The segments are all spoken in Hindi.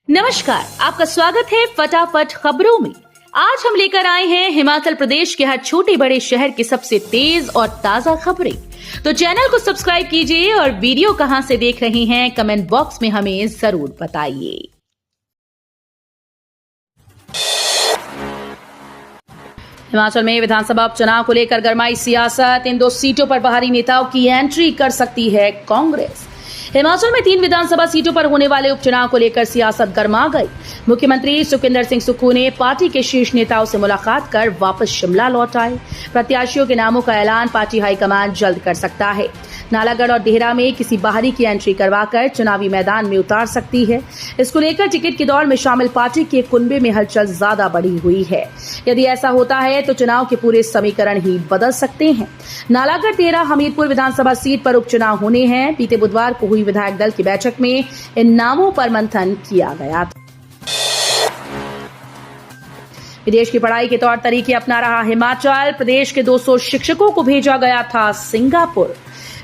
नमस्कार, आपका स्वागत है फटाफट खबरों में। आज हम लेकर आए हैं हिमाचल प्रदेश के हर छोटे बड़े शहर की सबसे तेज और ताजा खबरें। तो चैनल को सब्सक्राइब कीजिए और वीडियो कहां से देख रहे हैं कमेंट बॉक्स में हमें जरूर बताइए। हिमाचल में विधानसभा उपचुनाव को लेकर गरमाई सियासत। इन 2 सीटों पर बाहरी नेताओं की एंट्री कर सकती है कांग्रेस। हिमाचल में 3 विधानसभा सीटों पर होने वाले उपचुनाव को लेकर सियासत गर्मा गई। मुख्यमंत्री सुखविंदर सिंह सुक्खू ने पार्टी के शीर्ष नेताओं से मुलाकात कर वापस शिमला लौट आए। प्रत्याशियों के नामों का ऐलान पार्टी हाईकमान जल्द कर सकता है। नालागढ़ और देहरा में किसी बाहरी की एंट्री करवाकर चुनावी मैदान में उतार सकती है। इसको लेकर टिकट की दौड़ में शामिल पार्टी के कुनबे में हलचल ज्यादा बढ़ी हुई है। यदि ऐसा होता है तो चुनाव के पूरे समीकरण ही बदल सकते हैं। नालागढ़, देहरा, हमीरपुर विधानसभा सीट पर उपचुनाव होने हैं। बीते बुधवार को हुई विधायक दल की बैठक में इन नामों पर मंथन किया गया था। विदेश की पढ़ाई के तौर तरीके अपना रहा हिमाचल। प्रदेश के 200 शिक्षकों को भेजा गया था सिंगापुर।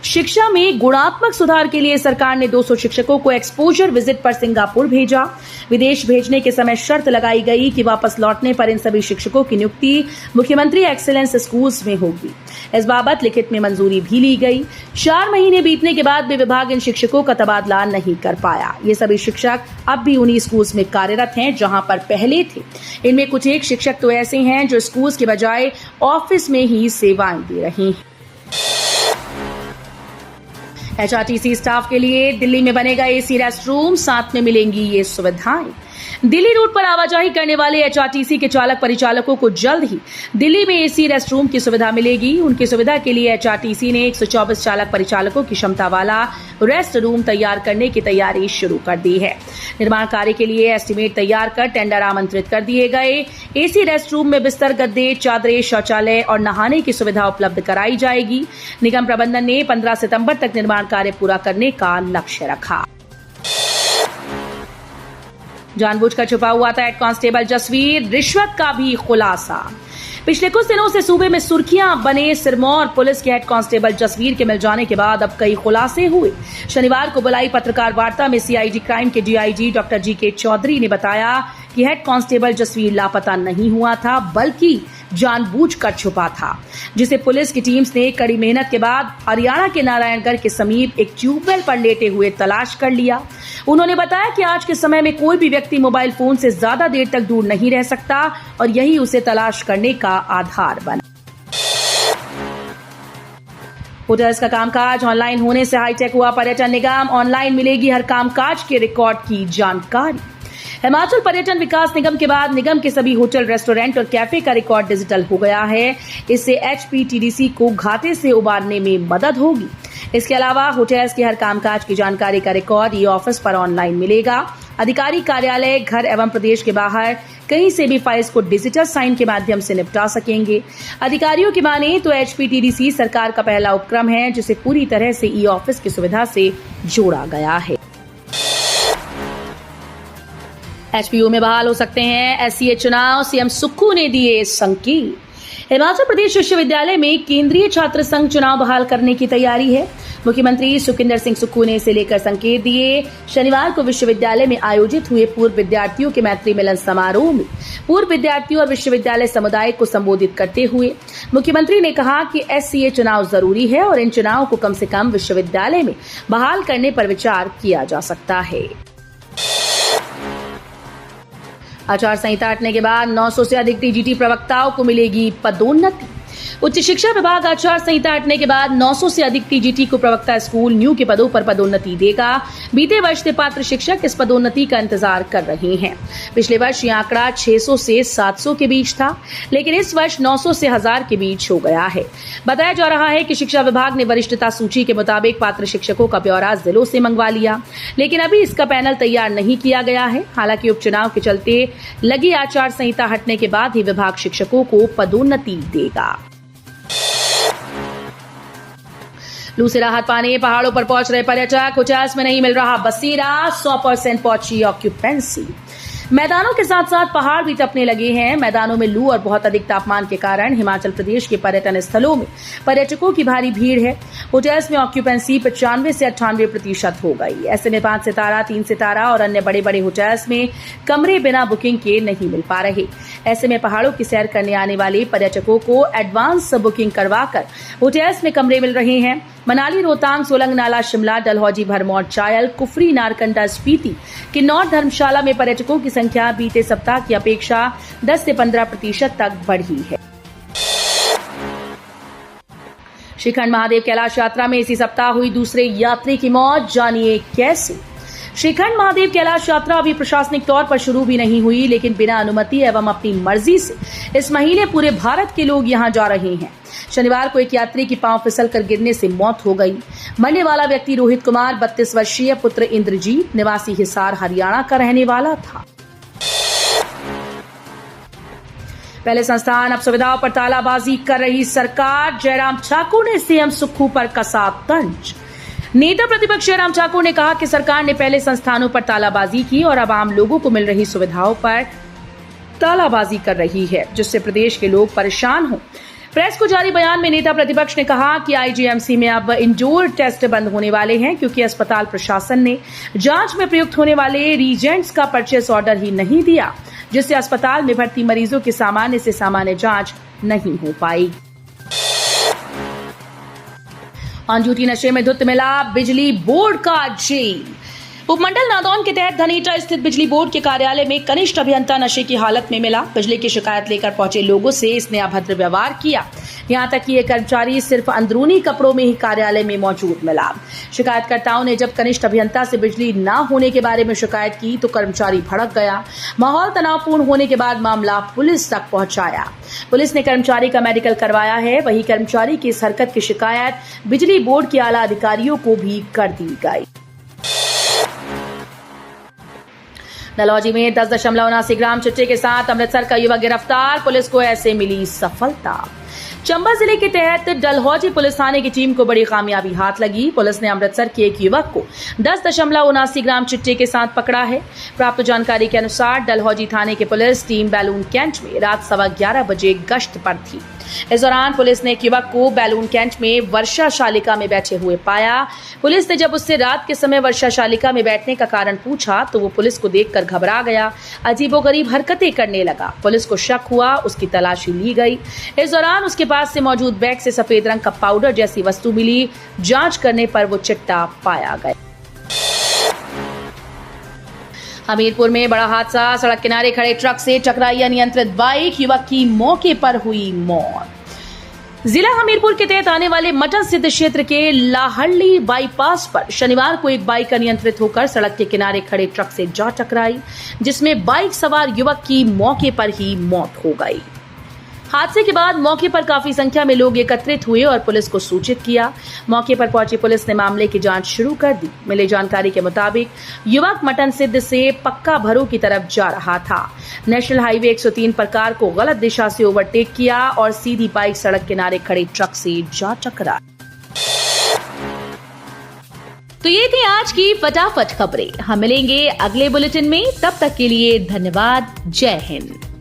शिक्षा में गुणात्मक सुधार के लिए सरकार ने 200 शिक्षकों को एक्सपोजर विजिट पर सिंगापुर भेजा। विदेश भेजने के समय शर्त लगाई गई कि वापस लौटने पर इन सभी शिक्षकों की नियुक्ति मुख्यमंत्री एक्सीलेंस स्कूल्स में होगी। इस बाबत लिखित में मंजूरी भी ली गई। 4 महीने बीतने के बाद भी विभाग इन शिक्षकों का तबादला नहीं कर पाया। ये सभी शिक्षक अब भी उन्हीं स्कूल्स में कार्यरत हैं जहां पर पहले थे। इनमें कुछ एक शिक्षक तो ऐसे हैं जो स्कूल्स के बजाय ऑफिस में ही सेवाएं दे रहे हैं। एचआरटीसी स्टाफ के लिए दिल्ली में बनेगा एसी रेस्टरूम, साथ में मिलेंगी ये सुविधाएं। दिल्ली रूट पर आवाजाही करने वाले एचआरटीसी के चालक परिचालकों को जल्द ही दिल्ली में एसी रेस्टरूम की सुविधा मिलेगी। उनकी सुविधा के लिए एचआरटीसी ने 124 चालक परिचालकों की क्षमता वाला रेस्ट रूम तैयार करने की तैयारी शुरू कर दी है। निर्माण कार्य के लिए एस्टीमेट तैयार कर टेंडर आमंत्रित कर दिए गए। एसी रेस्ट रूम में बिस्तर, गद्दे, चादरें, शौचालय और नहाने की सुविधा उपलब्ध कराई जाएगी। निगम प्रबंधन ने 15 सितंबर तक निर्माण कार्य पूरा करने का लक्ष्य रखा। जानबूझकर छुपा हुआ था हेड कांस्टेबल जसवीर, रिश्वत का भी खुलासा। पिछले कुछ दिनों से सूबे में सुर्खियां बने सिरमौर पुलिस के हेड कांस्टेबल जसवीर के मिल जाने के बाद अब कई खुलासे हुए। शनिवार को बुलाई पत्रकार वार्ता में सीआईडी क्राइम के डीआईजी डॉक्टर जीके चौधरी ने बताया कि हेड कांस्टेबल जसवीर लापता नहीं हुआ था, बल्कि जानबूझकर छुपा था, जिसे पुलिस की टीम ने कड़ी मेहनत के बाद हरियाणा के नारायणगढ़ के समीप एक ट्यूबवेल पर लेटे हुए तलाश कर लिया। उन्होंने बताया कि आज के समय में कोई भी व्यक्ति मोबाइल फोन से ज्यादा देर तक दूर नहीं रह सकता और यही उसे तलाश करने का आधार बना। होटल्स का कामकाज ऑनलाइन होने से हाईटेक हुआ पर्यटन निगम। ऑनलाइन मिलेगी हर कामकाज के रिकॉर्ड की जानकारी। हिमाचल पर्यटन विकास निगम के बाद निगम के सभी होटल, रेस्टोरेंट और कैफे का रिकॉर्ड डिजिटल हो गया है। इससे एचपीटीडीसी को घाटे से उबारने में मदद होगी। इसके अलावा होटल्स के हर कामकाज की जानकारी का रिकॉर्ड ई ऑफिस पर ऑनलाइन मिलेगा। अधिकारी कार्यालय, घर एवं प्रदेश के बाहर कहीं से भी फाइल्स को डिजिटल साइन के माध्यम से निपटा सकेंगे। अधिकारियों की माने तो एचपीटीडीसी सरकार का पहला उपक्रम है जिसे पूरी तरह से ई ऑफिस की सुविधा से जोड़ा गया है। एचपीयू में बहाल हो सकते हैं एससीए चुनाव, सीएम सुक्खू ने दिए संकेत। हिमाचल प्रदेश विश्वविद्यालय में केंद्रीय छात्र संघ चुनाव बहाल करने की तैयारी है। मुख्यमंत्री सुखविंदर सिंह सुक्खू ने इसे लेकर संकेत दिए। शनिवार को विश्वविद्यालय में आयोजित हुए पूर्व विद्यार्थियों के मैत्री मिलन समारोह में पूर्व विद्यार्थियों और विश्वविद्यालय समुदाय को संबोधित करते हुए मुख्यमंत्री ने कहा कि एससीए चुनाव जरूरी है और इन चुनाव को कम से कम विश्वविद्यालय में बहाल करने पर विचार किया जा सकता है। आचार संहिता हटने के बाद 900 से अधिक टीजीटी प्रवक्ताओं को मिलेगी पदोन्नति। उच्च शिक्षा विभाग आचार संहिता हटने के बाद 900 से अधिक टीजीटी को प्रवक्ता स्कूल न्यू के पदों पर पदोन्नति देगा। बीते वर्ष से पात्र शिक्षक इस पदोन्नति का इंतजार कर रहे हैं। पिछले वर्ष यह आंकड़ा 600 से 700 के बीच था, लेकिन इस वर्ष 900 से 1000 के बीच हो गया है। बताया जा रहा है कि शिक्षा विभाग ने वरिष्ठता सूची के मुताबिक पात्र शिक्षकों का ब्यौरा जिलों से मंगवा लिया, लेकिन अभी इसका पैनल तैयार नहीं किया गया है। हालांकि उपचुनाव के चलते लगी आचार संहिता हटने के बाद ही विभाग शिक्षकों को पदोन्नति देगा। लू से राहत पाने पहाड़ों पर पहुंच रहे पर्यटक। होटल्स में नहीं मिल रहा बसेरा, 100% पहुंची ऑक्यूपेंसी। मैदानों के साथ साथ पहाड़ भी टपने लगे हैं। मैदानों में लू और बहुत अधिक तापमान के कारण हिमाचल प्रदेश के पर्यटन स्थलों में पर्यटकों की भारी भीड़ है। होटल्स में ऑक्यूपेंसी 95 से 98% हो गई। ऐसे में 5 सितारा, 3 सितारा और अन्य बड़े बड़े होटल्स में कमरे बिना बुकिंग के नहीं मिल पा रहे। ऐसे में पहाड़ों की सैर करने आने वाले पर्यटकों को एडवांस बुकिंग करवाकर होटल्स में कमरे मिल रहे हैं। मनाली, रोहतांग, सोलंग नाला, शिमला, डलहौजी, भरमौर, चायल, कुफरी, नारकंडा, स्पीति, किन्नौर, धर्मशाला में पर्यटकों की संख्या बीते सप्ताह की अपेक्षा 10 से 15% तक बढ़ी है। श्रीखंड महादेव कैलाश यात्रा में इसी सप्ताह हुई दूसरे यात्री की मौत, जानिए कैसे। श्रीखंड महादेव कैलाश यात्रा अभी प्रशासनिक तौर पर शुरू भी नहीं हुई, लेकिन बिना अनुमति एवं अपनी मर्जी से इस महीने पूरे भारत के लोग यहां जा रहे हैं। शनिवार को एक यात्री की पांव फिसलकर गिरने से मौत हो गई। मरने वाला व्यक्ति रोहित कुमार 32 वर्षीय पुत्र इंद्रजीत निवासी हिसार हरियाणा का रहने वाला था। पहले संस्थान, अब सुविधाओं पर तालाबाजी कर रही सरकार। जयराम ठाकुर ने सीएम सुक्खू पर कसा तंज। नेता प्रतिपक्ष जयराम ठाकुर ने कहा कि सरकार ने पहले संस्थानों पर तालाबाजी की और अब आम लोगों को मिल रही सुविधाओं पर तालाबाजी कर रही है, जिससे प्रदेश के लोग परेशान हों। प्रेस को जारी बयान में नेता प्रतिपक्ष ने कहा कि आईजीएमसी में अब इंडोर टेस्ट बंद होने वाले हैं, क्योंकि अस्पताल प्रशासन ने जांच में प्रयुक्त होने वाले रीजेंट्स का परचेस ऑर्डर ही नहीं दिया, जिससे अस्पताल में भर्ती मरीजों की सामान्य से सामान्य जांच नहीं हो पाई। ऑन ड्यूटी नशे में धुत मिला बिजली बोर्ड का जेल। उपमंडल नादौन के तहत धनेटा स्थित बिजली बोर्ड के कार्यालय में कनिष्ठ अभियंता नशे की हालत में मिला। बिजली की शिकायत लेकर पहुंचे लोगों से इसने अभद्र व्यवहार किया। यहां तक कि ये कर्मचारी सिर्फ अंदरूनी कपड़ों में ही कार्यालय में मौजूद मिला। शिकायतकर्ताओं ने जब कनिष्ठ अभियंता से बिजली न होने के बारे में शिकायत की तो कर्मचारी भड़क गया। माहौल तनावपूर्ण होने के बाद मामला पुलिस तक पहुंचाया। पुलिस ने कर्मचारी का मेडिकल करवाया है। वहीं कर्मचारी की इस हरकत की शिकायत बिजली बोर्ड के आला अधिकारियों को भी कर दी गई। डलहौजी में 10.79 ग्राम चिट्टे के साथ अमृतसर का युवक गिरफ्तार। पुलिस को ऐसे मिली सफलता। चंबा जिले के तहत डलहौजी पुलिस थाने की टीम को बड़ी कामयाबी हाथ लगी। पुलिस ने अमृतसर के एक युवक को 10.79 ग्राम चिट्टे के साथ पकड़ा है। प्राप्त जानकारी के अनुसार डलहौजी थाने की पुलिस टीम बैलून कैंट में रात 11:15 बजे गश्त पर थी। इस दौरान पुलिस ने एक युवक को बैलून कैंट में वर्षा शालिका में बैठे हुए पाया। पुलिस ने जब उससे रात के समय वर्षा शालिका में बैठने का कारण पूछा तो वो पुलिस को देखकर घबरा गया, अजीबोगरीब हरकतें करने लगा। पुलिस को शक हुआ, उसकी तलाशी ली गई। इस दौरान उसके पास से मौजूद बैग से सफेद रंग का पाउडर जैसी वस्तु मिली। जांच करने पर वो चिट्टा पाया गया। हमीरपुर में बड़ा हादसा, सड़क किनारे खड़े ट्रक से टकराई अनियंत्रित बाइक, युवक की मौके पर हुई मौत। जिला हमीरपुर के तहत आने वाले मटन सिद्ध क्षेत्र के लाहड़ी बाईपास पर शनिवार को एक बाइक अनियंत्रित होकर सड़क के किनारे खड़े ट्रक से जा टकराई, जिसमें बाइक सवार युवक की मौके पर ही मौत हो गई। हादसे के बाद मौके पर काफी संख्या में लोग एकत्रित हुए और पुलिस को सूचित किया। मौके पर पहुंची पुलिस ने मामले की जांच शुरू कर दी। मिली जानकारी के मुताबिक युवक मटन सिद्ध से पक्का भरो की तरफ जा रहा था। नेशनल हाईवे 103 पर कार को गलत दिशा से ओवरटेक किया और सीधी बाइक सड़क किनारे खड़े ट्रक से जा टकरा। तो ये थी आज की फटाफट खबरें। हम मिलेंगे अगले बुलेटिन में, तब तक के लिए धन्यवाद। जय हिंद।